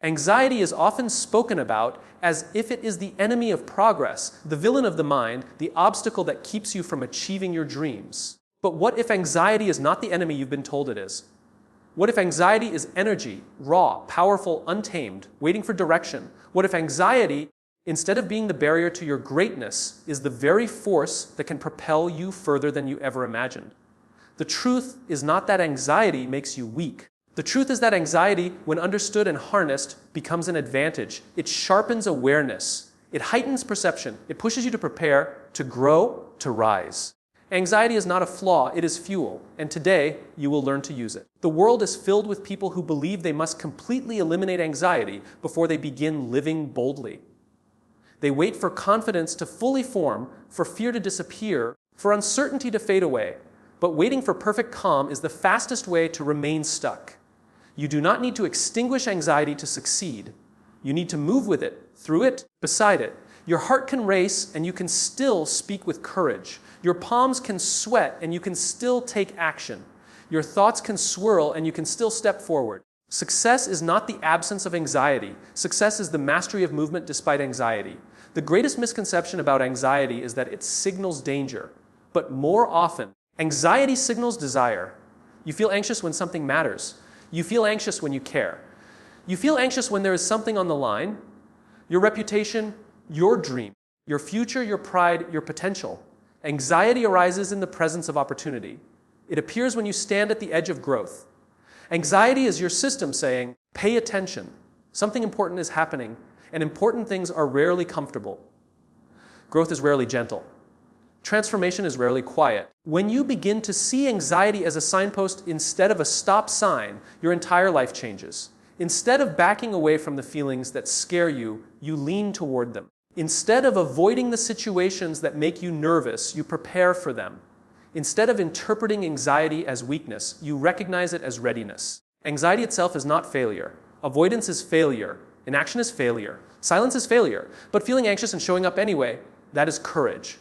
Anxiety is often spoken about as if it is the enemy of progress, the villain of the mind, the obstacle that keeps you from achieving your dreams. But what if anxiety is not the enemy you've been told it is? What if anxiety is energy, raw, powerful, untamed, waiting for direction? What if anxiety, instead of being the barrier to your greatness, is the very force that can propel you further than you ever imagined? The truth is not that anxiety makes you weak. The truth is that anxiety, when understood and harnessed, becomes an advantage. It sharpens awareness. It heightens perception. It pushes you to prepare, to grow, to rise. Anxiety is not a flaw, it is fuel, and today you will learn to use it. The world is filled with people who believe they must completely eliminate anxiety before they begin living boldly. They wait for confidence to fully form, for fear to disappear, for uncertainty to fade away. But waiting for perfect calm is the fastest way to remain stuck. You do not need to extinguish anxiety to succeed. You need to move with it, through it, beside it. Your heart can race and you can still speak with courage. Your palms can sweat and you can still take action. Your thoughts can swirl and you can still step forward. Success is not the absence of anxiety. Success is the mastery of movement despite anxiety. The greatest misconception about anxiety is that it signals danger. But more often, anxiety signals desire. You feel anxious when something matters. You feel anxious when you care. You feel anxious when there is something on the line. Your reputation, your dream, your future, your pride, your potential. Anxiety arises in the presence of opportunity. It appears when you stand at the edge of growth. Anxiety is your system saying, pay attention. Something important is happening, and important things are rarely comfortable. Growth is rarely gentle. Transformation is rarely quiet. When you begin to see anxiety as a signpost instead of a stop sign, your entire life changes. Instead of backing away from the feelings that scare you, you lean toward them. Instead of avoiding the situations that make you nervous, you prepare for them. Instead of interpreting anxiety as weakness, you recognize it as readiness. Anxiety itself is not failure. Avoidance is failure. Inaction is failure. Silence is failure. But feeling anxious and showing up anyway, that is courage.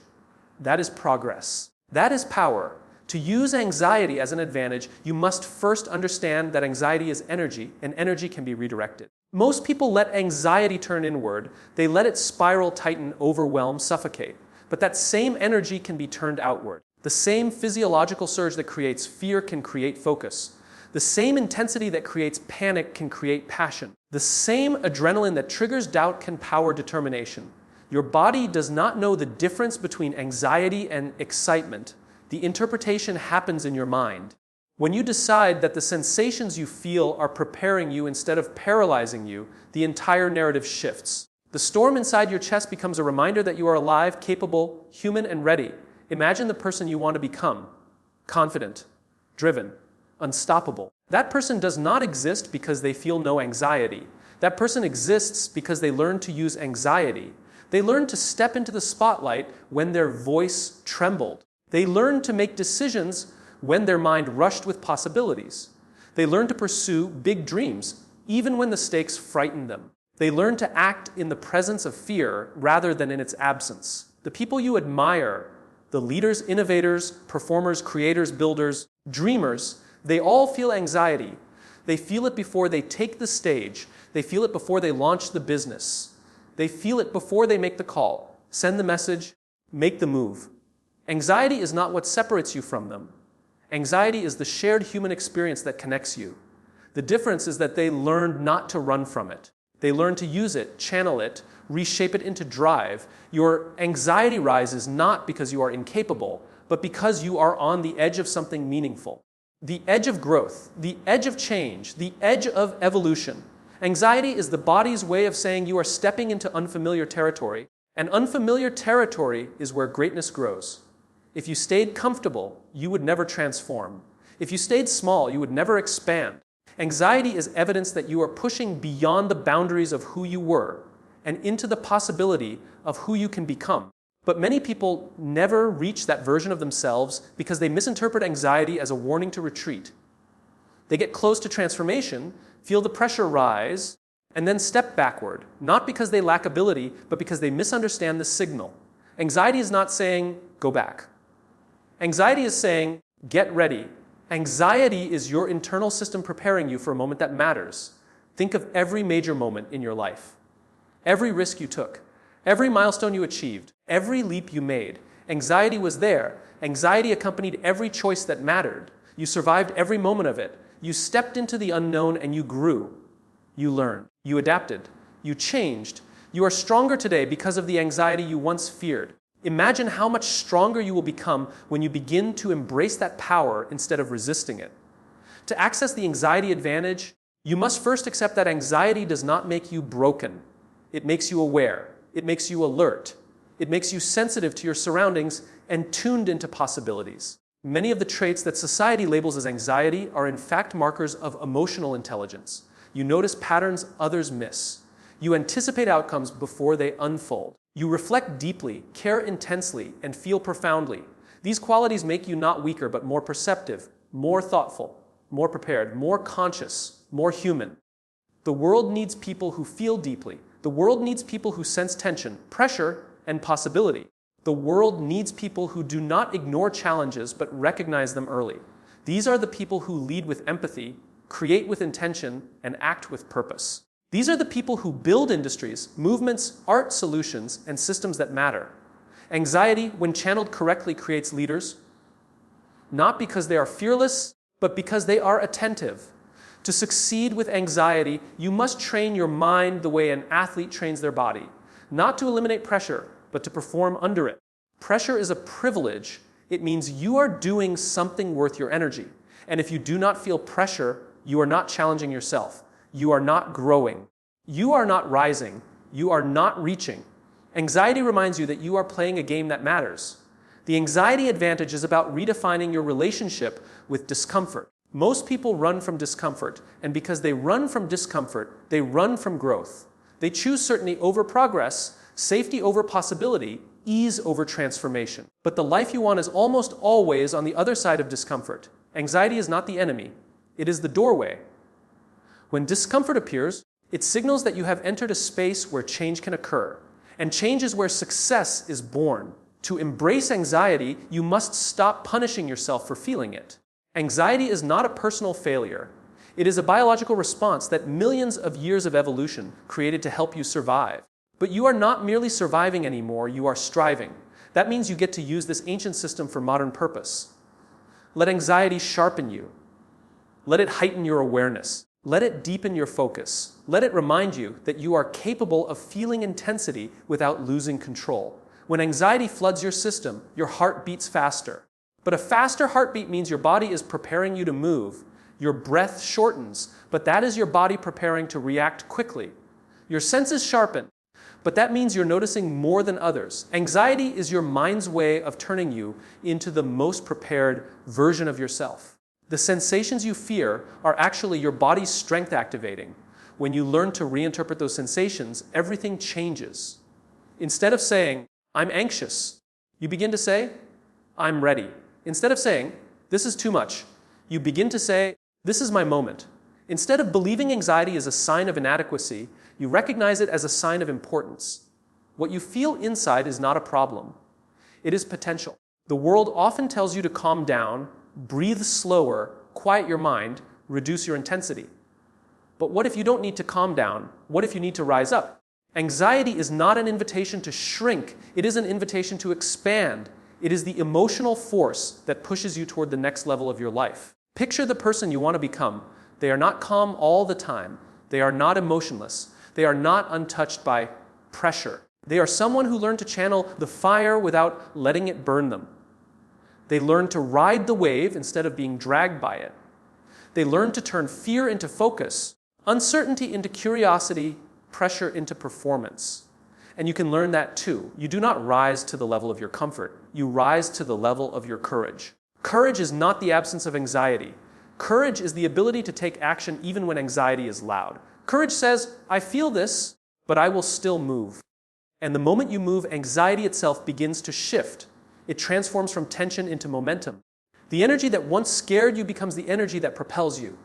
That is progress. That is power. To use anxiety as an advantage, you must first understand that anxiety is energy, and energy can be redirected. Most people let anxiety turn inward. They let it spiral, tighten, overwhelm, suffocate. But that same energy can be turned outward. The same physiological surge that creates fear can create focus. The same intensity that creates panic can create passion. The same adrenaline that triggers doubt can power determination. Your body does not know the difference between anxiety and excitement. The interpretation happens in your mind. When you decide that the sensations you feel are preparing you instead of paralyzing you, the entire narrative shifts. The storm inside your chest becomes a reminder that you are alive, capable, human, and ready. Imagine the person you want to become. Confident, driven, unstoppable. That person does not exist because they feel no anxiety. That person exists because they learn to use anxiety. They learn to step into the spotlight when their voice trembled. They learn to make decisions when their mind rushed with possibilities. They learn to pursue big dreams, even when the stakes frighten them. They learn to act in the presence of fear rather than in its absence. The people you admire, the leaders, innovators, performers, creators, builders, dreamers, they all feel anxiety. They feel it before they take the stage. They feel it before they launch the business. They feel it before they make the call, send the message, make the move. Anxiety is not what separates you from them. Anxiety is the shared human experience that connects you. The difference is that they learned not to run from it. They learn to use it, channel it, reshape it into drive. Your anxiety rises not because you are incapable, but because you are on the edge of something meaningful. The edge of growth, the edge of change, the edge of evolution. Anxiety is the body's way of saying you are stepping into unfamiliar territory, and unfamiliar territory is where greatness grows. If you stayed comfortable, you would never transform. If you stayed small, you would never expand. Anxiety is evidence that you are pushing beyond the boundaries of who you were and into the possibility of who you can become. But many people never reach that version of themselves because they misinterpret anxiety as a warning to retreat. They get close to transformation, feel the pressure rise, and then step backward, not because they lack ability, but because they misunderstand the signal. Anxiety is not saying, go back. Anxiety is saying, get ready. Anxiety is your internal system preparing you for a moment that matters. Think of every major moment in your life. Every risk you took, every milestone you achieved, every leap you made. Anxiety was there. Anxiety accompanied every choice that mattered. You survived every moment of it. You stepped into the unknown and you grew. You learned. You adapted. You changed. You are stronger today because of the anxiety you once feared. Imagine how much stronger you will become when you begin to embrace that power instead of resisting it. To access the anxiety advantage, you must first accept that anxiety does not make you broken. It makes you aware. It makes you alert. It makes you sensitive to your surroundings and tuned into possibilities. Many of the traits that society labels as anxiety are in fact markers of emotional intelligence. You notice patterns others miss. You anticipate outcomes before they unfold. You reflect deeply, care intensely, and feel profoundly. These qualities make you not weaker but more perceptive, more thoughtful, more prepared, more conscious, more human. The world needs people who feel deeply. The world needs people who sense tension, pressure, and possibility. The world needs people who do not ignore challenges but recognize them early. These are the people who lead with empathy, create with intention, and act with purpose. These are the people who build industries, movements, art solutions, and systems that matter. Anxiety, when channeled correctly, creates leaders, not because they are fearless, but because they are attentive. To succeed with anxiety, you must train your mind the way an athlete trains their body, not to eliminate pressure, but to perform under it. Pressure is a privilege. It means you are doing something worth your energy. And if you do not feel pressure, you are not challenging yourself. You are not growing. You are not rising. You are not reaching. Anxiety reminds you that you are playing a game that matters. The anxiety advantage is about redefining your relationship with discomfort. Most people run from discomfort, and because they run from discomfort, they run from growth. They choose certainty over progress, safety over possibility, ease over transformation. But the life you want is almost always on the other side of discomfort. Anxiety is not the enemy. It is the doorway. When discomfort appears, it signals that you have entered a space where change can occur. And change is where success is born. To embrace anxiety, you must stop punishing yourself for feeling it. Anxiety is not a personal failure. It is a biological response that millions of years of evolution created to help you survive. But you are not merely surviving anymore, you are striving. That means you get to use this ancient system for modern purpose. Let anxiety sharpen you. Let it heighten your awareness. Let it deepen your focus. Let it remind you that you are capable of feeling intensity without losing control. When anxiety floods your system, your heart beats faster. But a faster heartbeat means your body is preparing you to move. Your breath shortens, but that is your body preparing to react quickly. Your senses sharpen, but that means you're noticing more than others. Anxiety is your mind's way of turning you into the most prepared version of yourself. The sensations you fear are actually your body's strength activating. When you learn to reinterpret those sensations, everything changes. Instead of saying, "I'm anxious," you begin to say, "I'm ready." Instead of saying, "This is too much," you begin to say, "This is my moment." Instead of believing anxiety is a sign of inadequacy, you recognize it as a sign of importance. What you feel inside is not a problem. It is potential. The world often tells you to calm down, breathe slower, quiet your mind, reduce your intensity. But what if you don't need to calm down? What if you need to rise up? Anxiety is not an invitation to shrink. It is an invitation to expand. It is the emotional force that pushes you toward the next level of your life. Picture the person you want to become. They are not calm all the time. They are not emotionless. They are not untouched by pressure. They are someone who learned to channel the fire without letting it burn them. They learn to ride the wave instead of being dragged by it. They learn to turn fear into focus, uncertainty into curiosity, pressure into performance. And you can learn that too. You do not rise to the level of your comfort. You rise to the level of your courage. Courage is not the absence of anxiety. Courage is the ability to take action even when anxiety is loud. Courage says, "I feel this, but I will still move." And the moment you move, anxiety itself begins to shift. It transforms from tension into momentum. The energy that once scared you becomes the energy that propels you.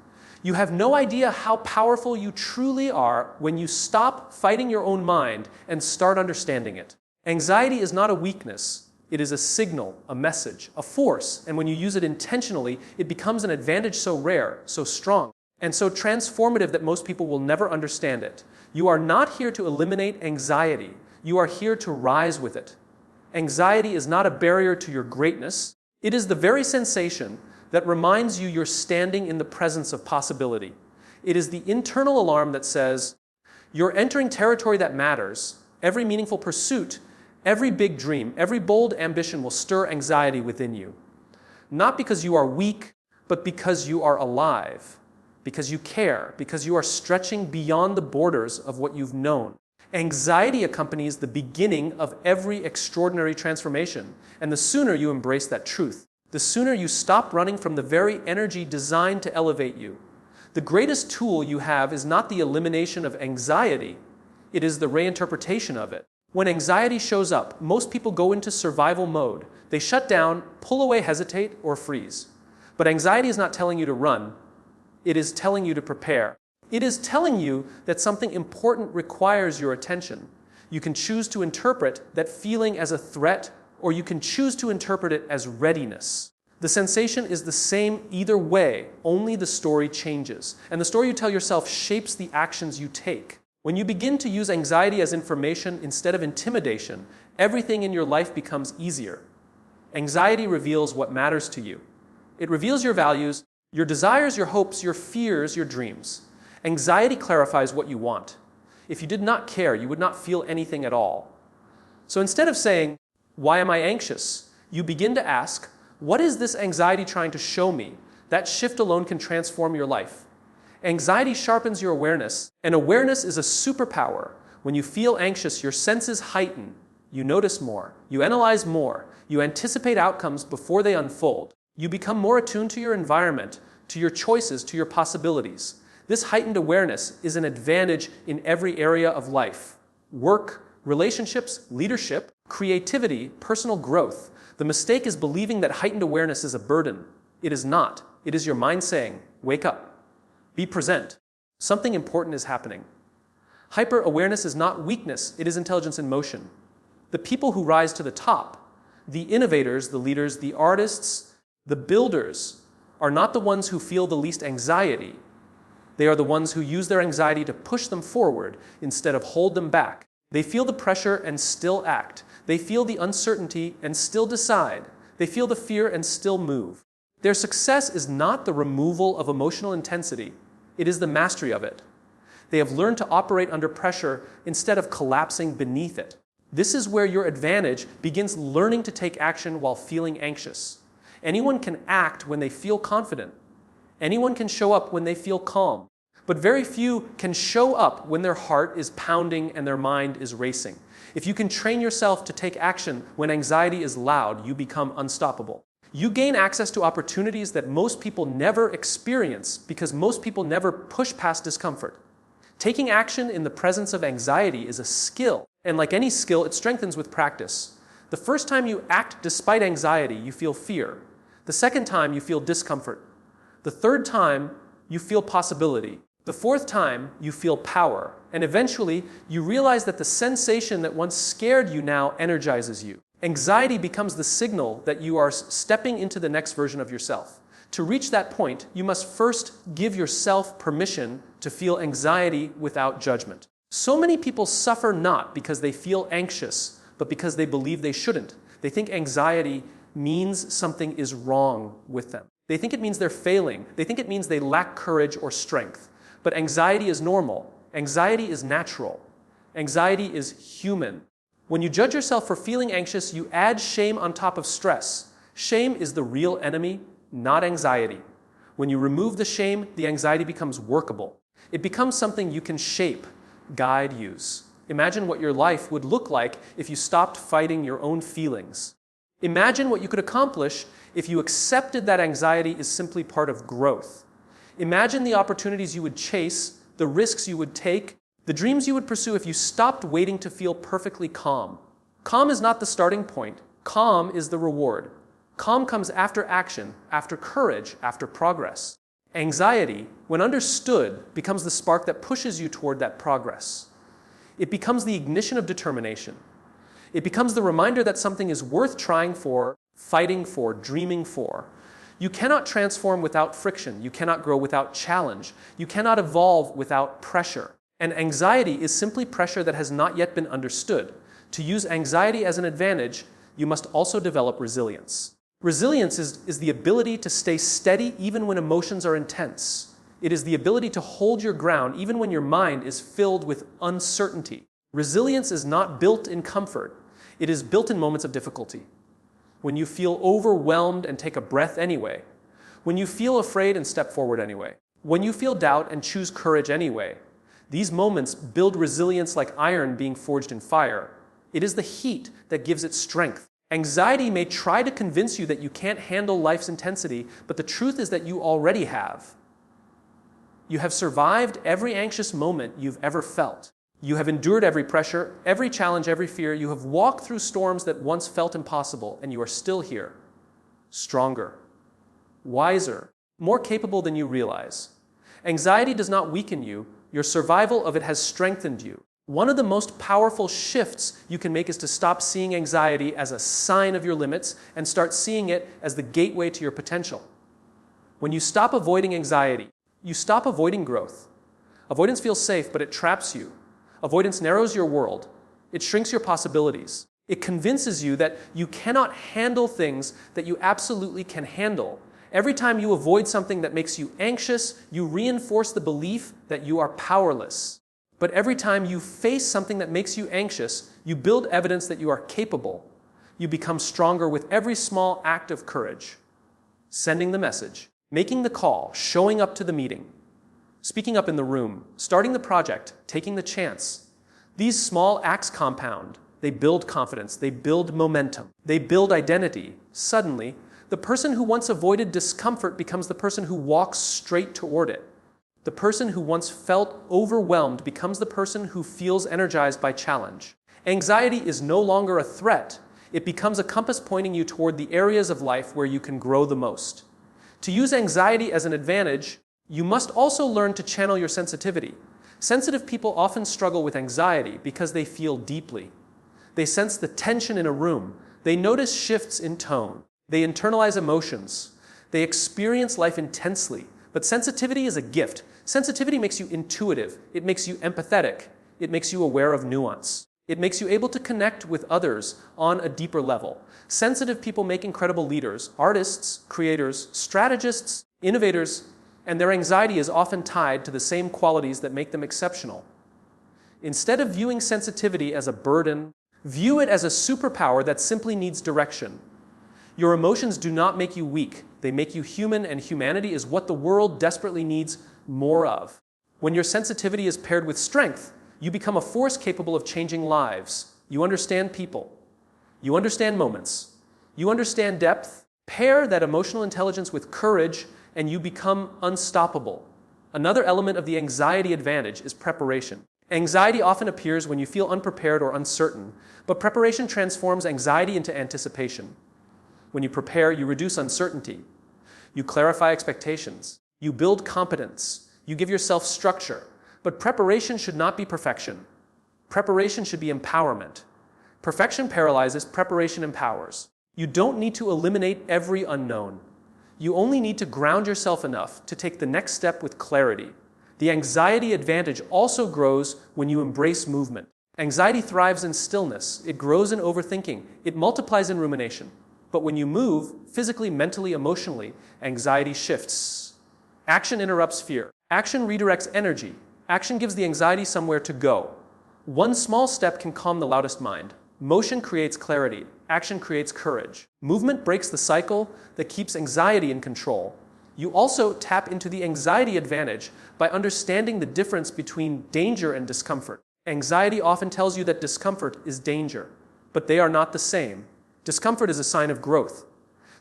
You have no idea how powerful you truly are when you stop fighting your own mind and start understanding it. Anxiety is not a weakness. It is a signal, a message, a force, and when you use it intentionally, it becomes an advantage so rare, so strong. and so transformative that most people will never understand it. You are not here to eliminate anxiety. You are here to rise with it. Anxiety is not a barrier to your greatness. It is the very sensation that reminds you you're standing in the presence of possibility. It is the internal alarm that says, you're entering territory that matters. Every meaningful pursuit, every big dream, every bold ambition will stir anxiety within you. Not because you are weak, but because you are alive, because you care, because you are stretching beyond the borders of what you've known. Anxiety accompanies the beginning of every extraordinary transformation, and the sooner you embrace that truth, the sooner you stop running from the very energy designed to elevate you. The greatest tool you have is not the elimination of anxiety, it is the reinterpretation of it. When anxiety shows up, most people go into survival mode. They shut down, pull away, hesitate, or freeze. But anxiety is not telling you to run, it is telling you to prepare. It is telling you that something important requires your attention. You can choose to interpret that feeling as a threat, or you can choose to interpret it as readiness. The sensation is the same either way, only the story changes. And the story you tell yourself shapes the actions you take. When you begin to use anxiety as information instead of intimidation, everything in your life becomes easier. Anxiety reveals what matters to you. It reveals your values, your desires, your hopes, your fears, your dreams. Anxiety clarifies what you want. If you did not care, you would not feel anything at all. So instead of saying, "Why am I anxious?" you begin to ask, "What is this anxiety trying to show me?" That shift alone can transform your life. Anxiety sharpens your awareness, and awareness is a superpower. When you feel anxious, your senses heighten. You notice more. You analyze more. You anticipate outcomes before they unfold. You become more attuned to your environment, to your choices, to your possibilities. This heightened awareness is an advantage in every area of life: work, relationships, leadership, creativity, personal growth. The mistake is believing that heightened awareness is a burden. It is not. It is your mind saying, "Wake up. Be present. Something important is happening." Hyper-awareness is not weakness, it is intelligence in motion. The people who rise to the top, the innovators, the leaders, the artists, the builders, are not the ones who feel the least anxiety. They are the ones who use their anxiety to push them forward instead of hold them back. They feel the pressure and still act. They feel the uncertainty and still decide. They feel the fear and still move. Their success is not the removal of emotional intensity, it is the mastery of it. They have learned to operate under pressure instead of collapsing beneath it. This is where your advantage begins: learning to take action while feeling anxious. Anyone can act when they feel confident. Anyone can show up when they feel calm. But very few can show up when their heart is pounding and their mind is racing. If you can train yourself to take action when anxiety is loud, you become unstoppable. You gain access to opportunities that most people never experience because most people never push past discomfort. Taking action in the presence of anxiety is a skill, and like any skill, it strengthens with practice. The first time you act despite anxiety, you feel fear. The second time, you feel discomfort. The third time, you feel possibility. The fourth time, you feel power. And eventually, you realize that the sensation that once scared you now energizes you. Anxiety becomes the signal that you are stepping into the next version of yourself. To reach that point, you must first give yourself permission to feel anxiety without judgment. So many people suffer not because they feel anxious, but because they believe they shouldn't. They think anxiety means something is wrong with them. They think it means they're failing. They think it means they lack courage or strength. But anxiety is normal. Anxiety is natural. Anxiety is human. When you judge yourself for feeling anxious, you add shame on top of stress. Shame is the real enemy, not anxiety. When you remove the shame, the anxiety becomes workable. It becomes something you can shape, guide, use. Imagine what your life would look like if you stopped fighting your own feelings. Imagine what you could accomplish if you accepted that anxiety is simply part of growth. Imagine the opportunities you would chase, the risks you would take, the dreams you would pursue if you stopped waiting to feel perfectly calm. Calm is not the starting point. Calm is the reward. Calm comes after action, after courage, after progress. Anxiety, when understood, becomes the spark that pushes you toward that progress. It becomes the ignition of determination. It becomes the reminder that something is worth trying for, fighting for, dreaming for. You cannot transform without friction. You cannot grow without challenge. You cannot evolve without pressure. And anxiety is simply pressure that has not yet been understood. To use anxiety as an advantage, you must also develop resilience. Resilience is the ability to stay steady even when emotions are intense. It is the ability to hold your ground even when your mind is filled with uncertainty. Resilience is not built in comfort. It is built in moments of difficulty. When you feel overwhelmed and take a breath anyway. When you feel afraid and step forward anyway. When you feel doubt and choose courage anyway. These moments build resilience like iron being forged in fire. It is the heat that gives it strength. Anxiety may try to convince you that you can't handle life's intensity, but the truth is that you already have. You have survived every anxious moment you've ever felt. You have endured every pressure, every challenge, every fear. You have walked through storms that once felt impossible, and you are still here. Stronger, wiser, more capable than you realize. Anxiety does not weaken you. Your survival of it has strengthened you. One of the most powerful shifts you can make is to stop seeing anxiety as a sign of your limits and start seeing it as the gateway to your potential. When you stop avoiding anxiety, you stop avoiding growth. Avoidance feels safe, but it traps you. Avoidance narrows your world. It shrinks your possibilities. It convinces you that you cannot handle things that you absolutely can handle. Every time you avoid something that makes you anxious, you reinforce the belief that you are powerless. But every time you face something that makes you anxious, you build evidence that you are capable. You become stronger with every small act of courage. Sending the message, making the call, showing up to the meeting, speaking up in the room, starting the project, taking the chance. These small acts compound. They build confidence. They build momentum. They build identity. Suddenly, the person who once avoided discomfort becomes the person who walks straight toward it. The person who once felt overwhelmed becomes the person who feels energized by challenge. Anxiety is no longer a threat. It becomes a compass pointing you toward the areas of life where you can grow the most. To use anxiety as an advantage, you must also learn to channel your sensitivity. Sensitive people often struggle with anxiety because they feel deeply. They sense the tension in a room. They notice shifts in tone. They internalize emotions. They experience life intensely. But sensitivity is a gift. Sensitivity makes you intuitive. It makes you empathetic. It makes you aware of nuance. It makes you able to connect with others on a deeper level. Sensitive people make incredible leaders, artists, creators, strategists, innovators, and their anxiety is often tied to the same qualities that make them exceptional. Instead of viewing sensitivity as a burden, view it as a superpower that simply needs direction. Your emotions do not make you weak. They make you human, and humanity is what the world desperately needs more of. When your sensitivity is paired with strength, you become a force capable of changing lives. You understand people. You understand moments. You understand depth. Pair that emotional intelligence with courage, and you become unstoppable. Another element of the anxiety advantage is preparation. Anxiety often appears when you feel unprepared or uncertain, but preparation transforms anxiety into anticipation. When you prepare, you reduce uncertainty. You clarify expectations. You build competence. You give yourself structure. But preparation should not be perfection. Preparation should be empowerment. Perfection paralyzes, preparation empowers. You don't need to eliminate every unknown. You only need to ground yourself enough to take the next step with clarity. The anxiety advantage also grows when you embrace movement. Anxiety thrives in stillness. It grows in overthinking. It multiplies in rumination. But when you move, physically, mentally, emotionally, anxiety shifts. Action interrupts fear. Action redirects energy. Action gives the anxiety somewhere to go. One small step can calm the loudest mind. Motion creates clarity. Action creates courage. Movement breaks the cycle that keeps anxiety in control. You also tap into the anxiety advantage by understanding the difference between danger and discomfort. Anxiety often tells you that discomfort is danger, but they are not the same. Discomfort is a sign of growth.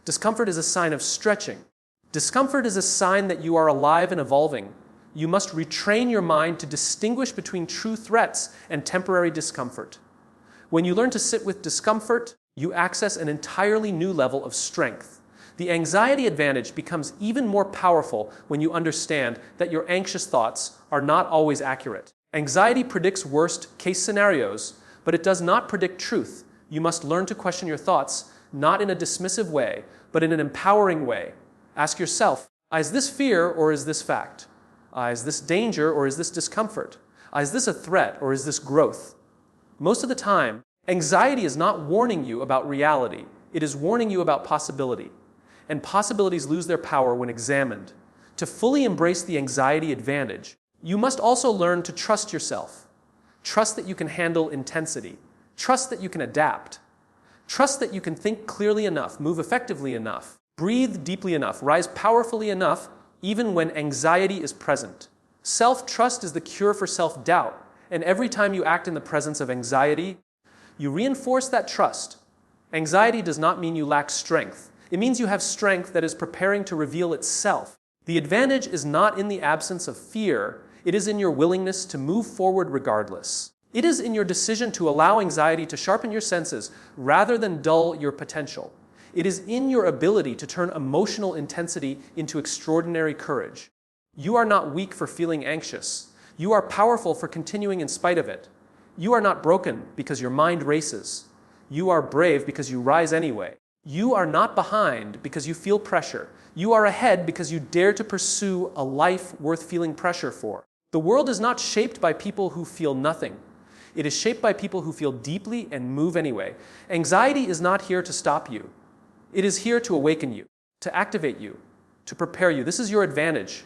Discomfort is a sign of stretching. Discomfort is a sign that you are alive and evolving. You must retrain your mind to distinguish between true threats and temporary discomfort. When you learn to sit with discomfort, you access an entirely new level of strength. The anxiety advantage becomes even more powerful when you understand that your anxious thoughts are not always accurate. Anxiety predicts worst-case scenarios, but it does not predict truth. You must learn to question your thoughts, not in a dismissive way, but in an empowering way. Ask yourself, is this fear or is this fact? Is this danger or is this discomfort? Is this a threat or is this growth? Most of the time, anxiety is not warning you about reality. It is warning you about possibility. And possibilities lose their power when examined. To fully embrace the anxiety advantage, you must also learn to trust yourself. Trust that you can handle intensity. Trust that you can adapt. Trust that you can think clearly enough, move effectively enough, breathe deeply enough, rise powerfully enough, even when anxiety is present. Self-trust is the cure for self-doubt, and every time you act in the presence of anxiety, you reinforce that trust. Anxiety does not mean you lack strength. It means you have strength that is preparing to reveal itself. The advantage is not in the absence of fear, it is in your willingness to move forward regardless. It is in your decision to allow anxiety to sharpen your senses rather than dull your potential. It is in your ability to turn emotional intensity into extraordinary courage. You are not weak for feeling anxious. You are powerful for continuing in spite of it. You are not broken because your mind races. You are brave because you rise anyway. You are not behind because you feel pressure. You are ahead because you dare to pursue a life worth feeling pressure for. The world is not shaped by people who feel nothing. It is shaped by people who feel deeply and move anyway. Anxiety is not here to stop you. It is here to awaken you, to activate you, to prepare you. This is your advantage.